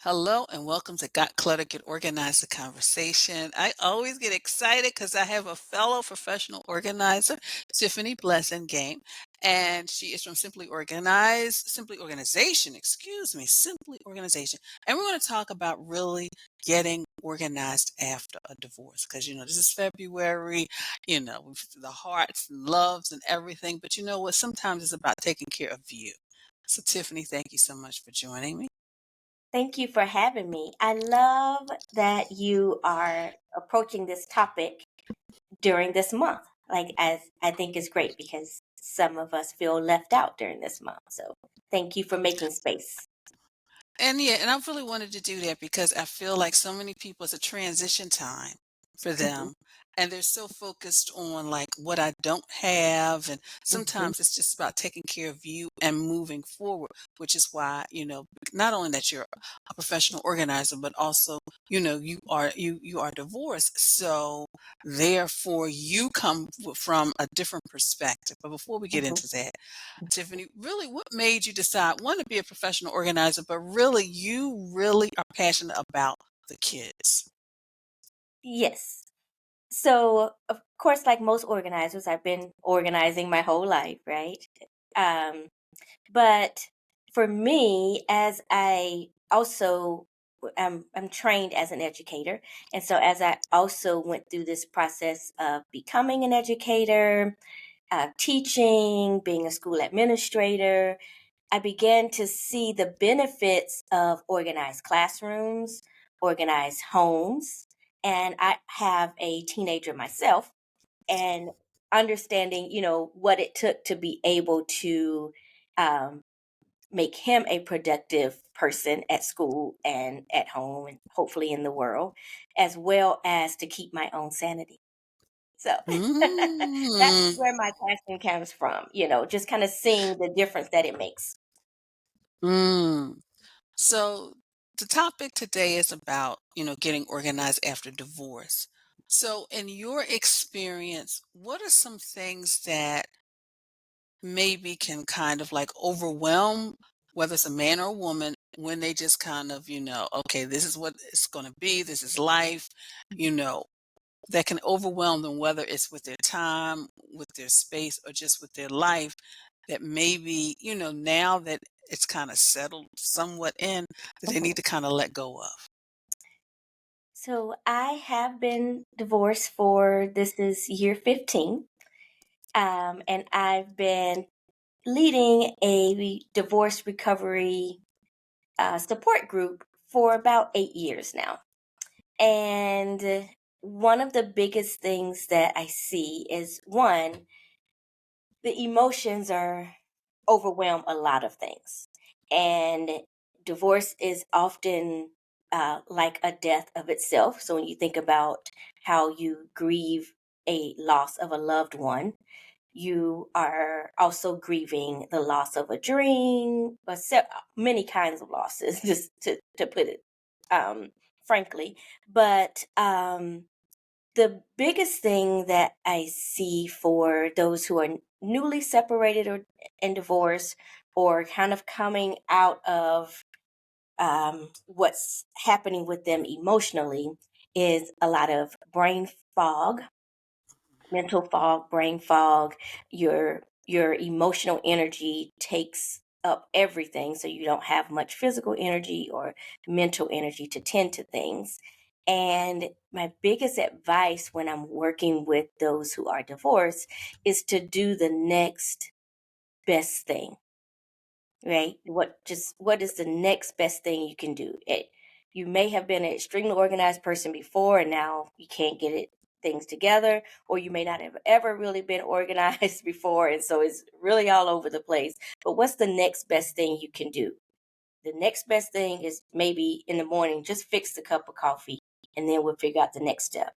Hello and welcome to Got Clutter, Get Organized, the conversation. I always get excited because I have a fellow professional organizer, Tiffany Blassingame, and she is from Simply Organization, excuse me, Simply Organization. And we're going to talk about really getting organized after a divorce because, this is February, the hearts and loves and everything. But you know what? Sometimes it's about taking care of you. So, Tiffany, thank you so much for joining me. Thank you for having me. I love that you are approaching this topic during this month. Like, as I think is great because some of us feel left out during this month. So, thank you for making space. And yeah, and I really wanted to do that because I feel like so many people, it's a transition time for Hmm. them. And they're so focused on like what I don't have. And Hmm. sometimes it's just about taking care of you and moving forward, which is why, not only that you're a professional organizer, but also, you are divorced. So therefore you come from a different perspective. But before we get Hmm. into that, Tiffany, really, what made you decide, one, to be a professional organizer, but really, you really are passionate about the kids? Yes. So, of course, like most organizers, I've been organizing my whole life, right? Um, But for me, as I also I'm trained as an educator, and so as I also went through this process of becoming an educator, teaching, being a school administrator, I began to see the benefits of organized classrooms, organized homes, and I have a teenager myself, and understanding, what it took to be able to um, make him a productive person at school and at home and hopefully in the world, as well as to keep my own sanity. So that's Mm, where my passion comes from, just kind of seeing the difference that it makes. mm. So the topic today is about, getting organized after divorce. So in your experience, what are some things that maybe can kind of like overwhelm, whether it's a man or a woman, when they just kind of, okay, this is what it's going to be, this is life, you know, that can overwhelm them, whether it's with their time, with their space, or just with their life, that maybe, now that it's kind of settled somewhat in, that they Mhm. need to kind of let go of. So I have been divorced for this is year 15. And I've been leading a divorce recovery support group for about 8 years now. And one of the biggest things that I see is one, the emotions are overwhelm a lot of things. And divorce is often like a death of itself. So when you think about how you grieve a loss of a loved one, you are also grieving the loss of a dream, many kinds of losses, just to put it um, frankly. But the biggest thing that I see for those who are newly separated or and divorced, or kind of coming out of what's happening with them emotionally, is a lot of brain fog, mental fog, brain fog. Your emotional energy takes up everything, so you don't have much physical energy or mental energy to tend to things. And my biggest advice when I'm working with those who are divorced is to do the next best thing, right? What is the next best thing you can do? You may have been an extremely organized person before, and now you can't get things together, or you may not have ever really been organized before, and so it's really all over the place. But what's the next best thing you can do? The next best thing is maybe in the morning, just fix the cup of coffee, and then we'll figure out the next step.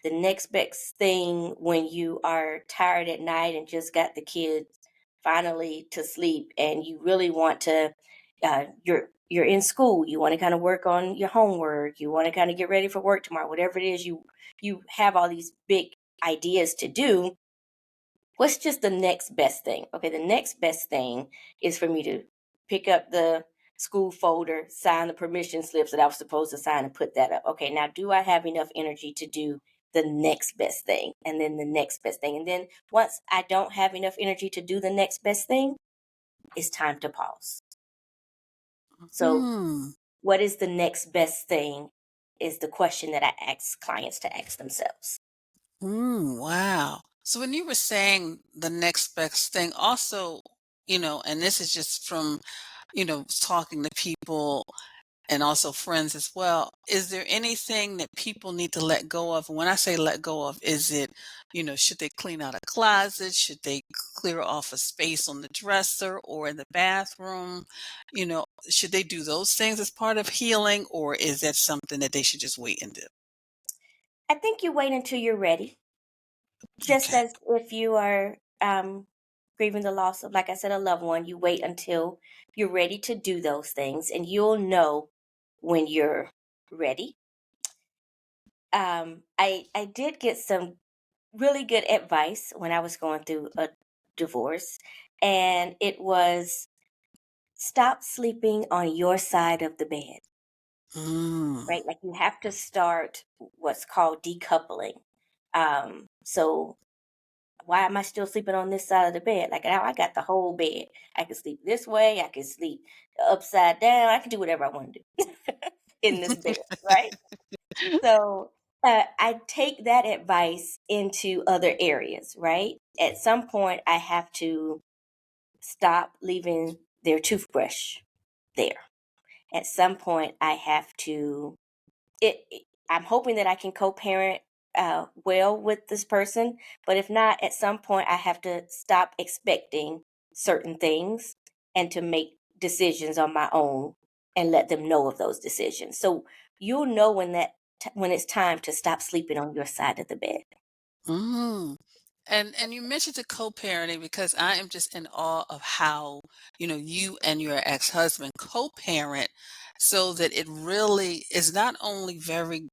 The next best thing when you are tired at night and just got the kids finally to sleep, and you really want to, you're in school, you want to kind of work on your homework, you want to kind of get ready for work tomorrow, whatever it is you have all these big ideas to do. What's just the next best thing? Okay, the next best thing is for me to pick up school folder, sign the permission slips that I was supposed to sign and put that up. Okay, now do I have enough energy to do the next best thing and then the next best thing? And then once I don't have enough energy to do the next best thing, it's time to pause. So, Hmm. what is the next best thing is the question that I ask clients to ask themselves. Wow. So when you were saying the next best thing, also, and this is just from, talking to people and also friends as well. Is there anything that people need to let go of? And when I say let go of, is it, should they clean out a closet? Should they clear off a space on the dresser or in the bathroom? Should they do those things as part of healing, or is that something that they should just wait and do? I think you wait until you're ready, just Okay. as if you are grieving the loss of, like I said, a loved one, you wait until you're ready to do those things, and you'll know when you're ready. I did get some really good advice when I was going through a divorce, and it was stop sleeping on your side of the bed, Mm. right? Like you have to start what's called decoupling. So why am I still sleeping on this side of the bed? Like now I got the whole bed. I can sleep this way, I can sleep upside down, I can do whatever I want to do in this bed, right? So I take that advice into other areas, right? At some point, I have to stop leaving their toothbrush there. At some point, I have to. I'm hoping that I can co-parent well with this person, but if not, at some point, I have to stop expecting certain things and to make decisions on my own and let them know of those decisions. So you'll know when it's time to stop sleeping on your side of the bed. Mm. And you mentioned the co-parenting because I am just in awe of how, you and your ex-husband co-parent so that it really is not only very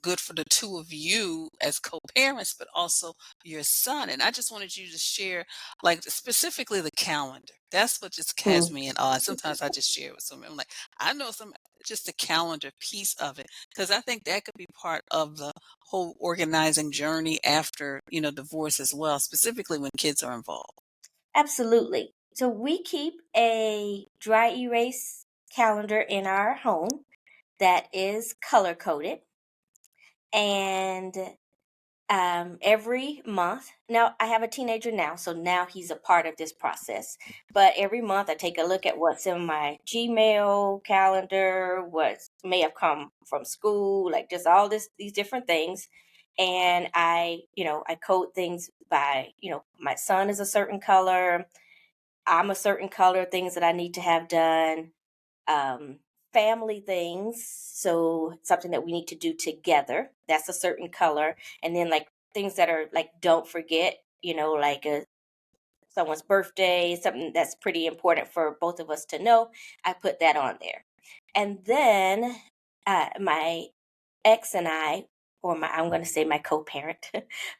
good for the two of you as co-parents, but also your son. And I just wanted you to share, like specifically the calendar. That's what just has Mm. me in awe. Sometimes I just share it with someone. I'm like, I know some just the calendar piece of it because I think that could be part of the whole organizing journey after divorce as well, specifically when kids are involved. Absolutely. So we keep a dry erase calendar in our home that is color coded. And every month, now I have a teenager now, so now he's a part of this process. But every month I take a look at what's in my Gmail calendar, what may have come from school, like just all these different things. And I code things by, my son is a certain color, I'm a certain color, things that I need to have done, um, family things. So something that we need to do together, that's a certain color. And then like things that are like, don't forget, like someone's birthday, something that's pretty important for both of us to know. I put that on there. And then my ex and I, or I'm going to say my co-parent,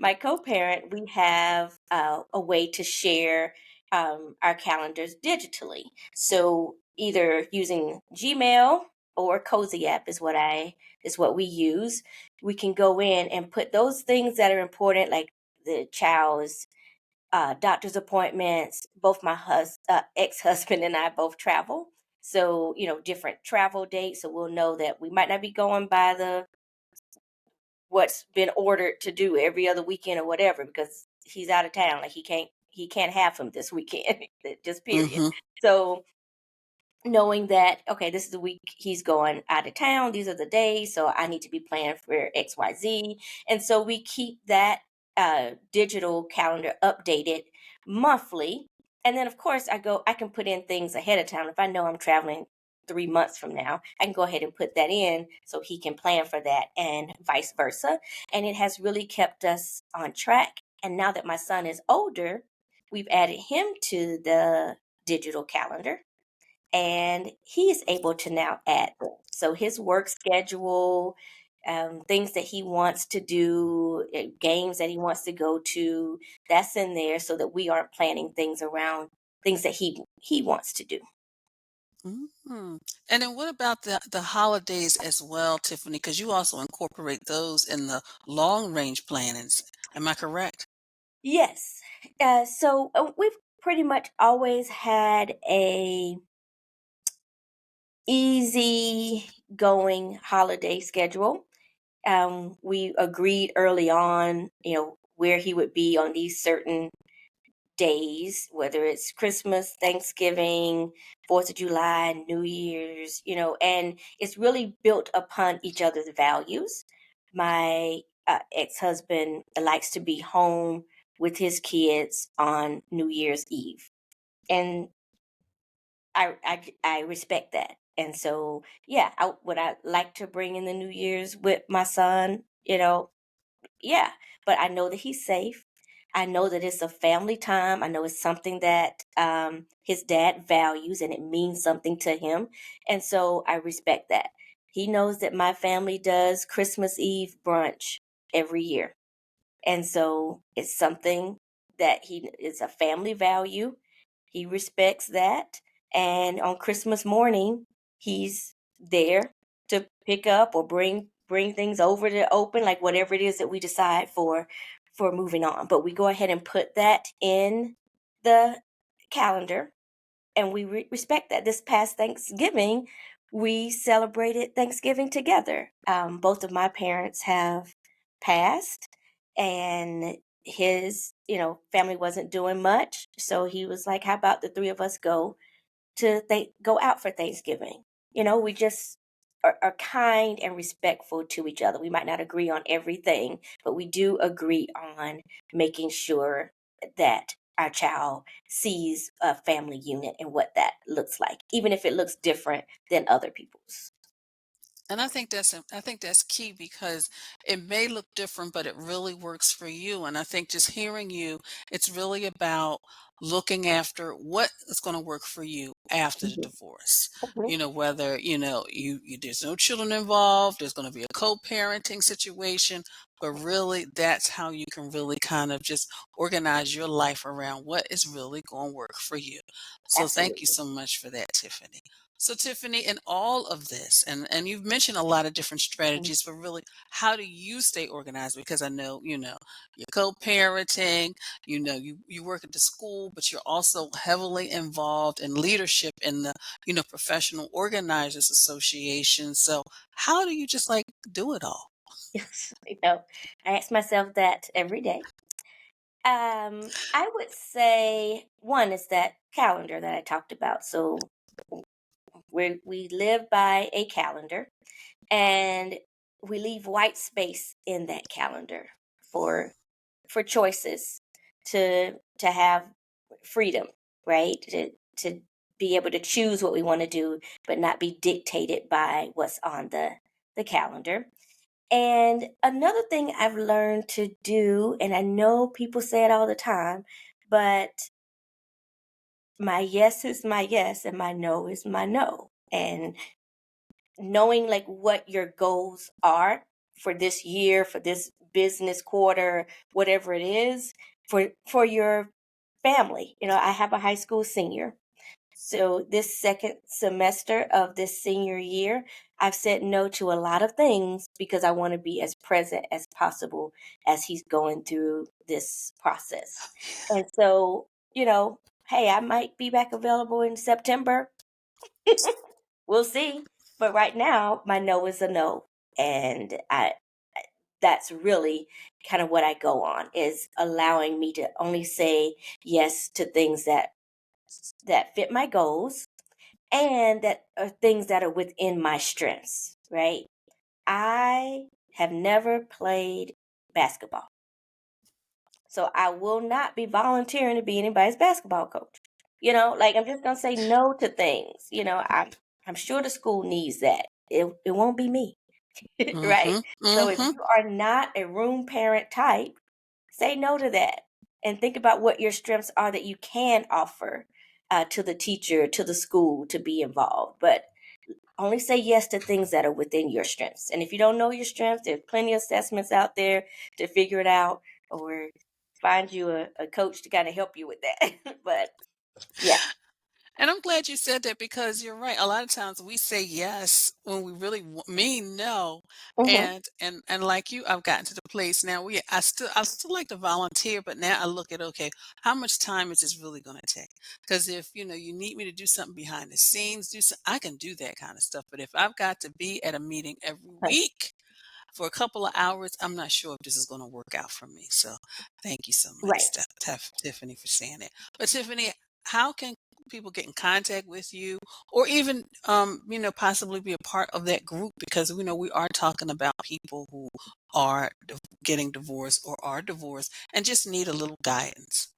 my co-parent, we have a way to share our calendars digitally. So either using Gmail or Cozy app is what we use. We can go in and put those things that are important, like the child's doctor's appointments. Both my ex-husband and I both travel. So, different travel dates. So we'll know that we might not be going by the what's been ordered to do every other weekend or whatever because he's out of town. Like he can't have him this weekend. Just period. Hmm. So knowing that, okay, this is the week he's going out of town, these are the days, so I need to be planning for XYZ. And so we keep that digital calendar updated monthly. And then of course I can put in things ahead of time. If I know I'm traveling 3 months from now, I can go ahead and put that in so he can plan for that and vice versa. And it has really kept us on track. And now that my son is older, we've added him to the digital calendar and he is able to now add them. So his work schedule, things that he wants to do, games that he wants to go to, that's in there so that we aren't planning things around things that he wants to do. Hmm. And then what about the holidays as well, Tiffany? Because you also incorporate those in the long range plannings. Am I correct? Yes. So we've pretty much always had a easy going holiday schedule. We agreed early on, where he would be on these certain days, whether it's Christmas, Thanksgiving, 4th of July, New Year's, and it's really built upon each other's values. My ex husband likes to be home with his kids on New Year's Eve. And I respect that. And so, yeah, would I like to bring in the New Year's with my son, yeah, but I know that he's safe. I know that it's a family time. I know it's something that his dad values and it means something to him. And so I respect that. He knows that my family does Christmas Eve brunch every year. And so it's something that he is a family value. He respects that. And on Christmas morning, he's there to pick up or bring things over to open, like whatever it is that we decide for moving on. But we go ahead and put that in the calendar and we respect that. This past Thanksgiving, we celebrated Thanksgiving together. Both of my parents have passed, and his, family wasn't doing much, so he was like, "How about the three of us go out for Thanksgiving?" We just are kind and respectful to each other. We might not agree on everything, but we do agree on making sure that our child sees a family unit and what that looks like, even if it looks different than other people's. And I think that's key because it may look different, but it really works for you. And I think just hearing you, it's really about looking after what is going to work for you after the Mhm. divorce. Mhm. Whether, there's no children involved, there's going to be a co-parenting situation, but really that's how you can really kind of just organize your life around what is really going to work for you. So thank you Absolutely. so much for that, Tiffany. So Tiffany, in all of this, and you've mentioned a lot of different Mhm. strategies, but really, how do you stay organized? Because I know, you're co-parenting, you work at the school, but you're also heavily involved in leadership in the, Professional Organizers Association. So how do you just like do it all? Yes, I ask myself that every day. I would say one is that calendar that I talked about. So we live by a calendar, and we leave white space in that calendar for choices to have freedom, right? To be able to choose what we want to do, but not be dictated by what's on the calendar. And another thing I've learned to do, and I know people say it all the time, but my yes is my yes and my no is my no. And knowing like what your goals are for this year, for this business quarter, whatever it is, for your family. I have a high school senior. So this second semester of this senior year, I've said no to a lot of things because I want to be as present as possible as he's going through this process. And so, hey, I might be back available in September. We'll see. But right now, my no is a no. And that's really kind of what I go on, is allowing me to only say yes to things that fit my goals and that are things that are within my strengths, right? I have never played basketball. So I will not be volunteering to be anybody's basketball coach. Like I'm just gonna say no to things. I'm sure the school needs that. It won't be me. Right? Mm-hmm. So if Mm-hmm. you are not a room parent type, say no to that and think about what your strengths are that you can offer to the teacher, to the school to be involved. But only say yes to things that are within your strengths. And if you don't know your strengths, there's plenty of assessments out there to figure it out, or find you a coach to kind of help you with that. But yeah. And I'm glad you said that because you're right. A lot of times we say yes when we really mean no. Hmm. And like you, I've gotten to the place now. I still like to volunteer, but now I look at, okay, how much time is this really going to take? Because if you need me to do something behind the scenes, I can do that kind of stuff. But if I've got to be at a meeting every week for a couple of hours, I'm not sure if this is going to work out for me. So thank you so much, Right. Tiffany, for saying it. But Tiffany, how can people get in contact with you or even, possibly be a part of that group? Because, we are talking about people who are getting divorced or are divorced and just need a little guidance.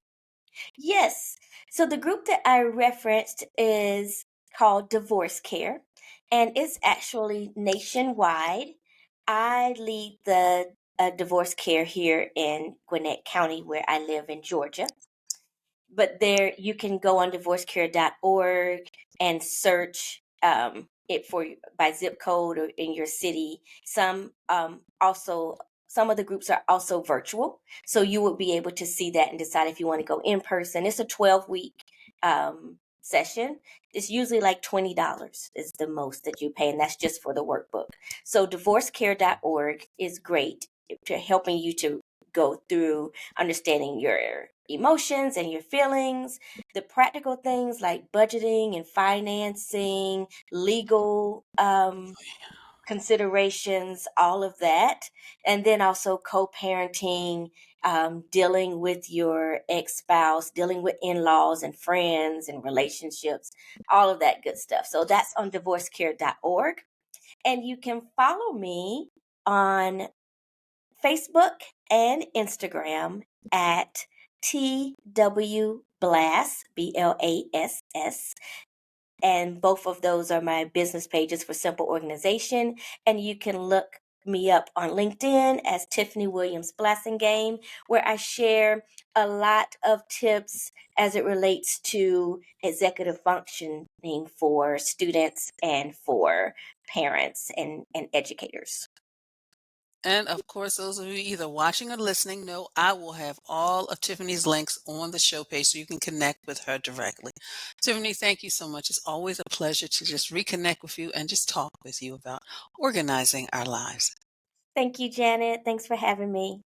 Yes. So the group that I referenced is called Divorce Care, and it's actually nationwide. I lead the divorce care here in Gwinnett County, where I live in Georgia. But there you can go on divorcecare.org and search it for by zip code or in your city. Some of the groups are also virtual, so you will be able to see that and decide if you want to go in person. It's a 12-week session. It's usually like $20 is the most that you pay, and that's just for the workbook. So divorcecare.org is great to helping you to go through understanding your emotions and your feelings, the practical things like budgeting and financing, legal considerations, all of that. And then also co parenting, dealing with your ex spouse, dealing with in laws and friends and relationships, all of that good stuff. So that's on divorcecare.org. And you can follow me on Facebook and Instagram at TW Blass, Blass. And both of those are my business pages for Simple Organization. And you can look me up on LinkedIn as Tiffany Williams Blassingame, where I share a lot of tips as it relates to executive functioning for students and for parents and educators. And of course, those of you either watching or listening know I will have all of Tiffany's links on the show page so you can connect with her directly. Tiffany, thank you so much. It's always a pleasure to just reconnect with you and just talk with you about organizing our lives. Thank you, Janet. Thanks for having me.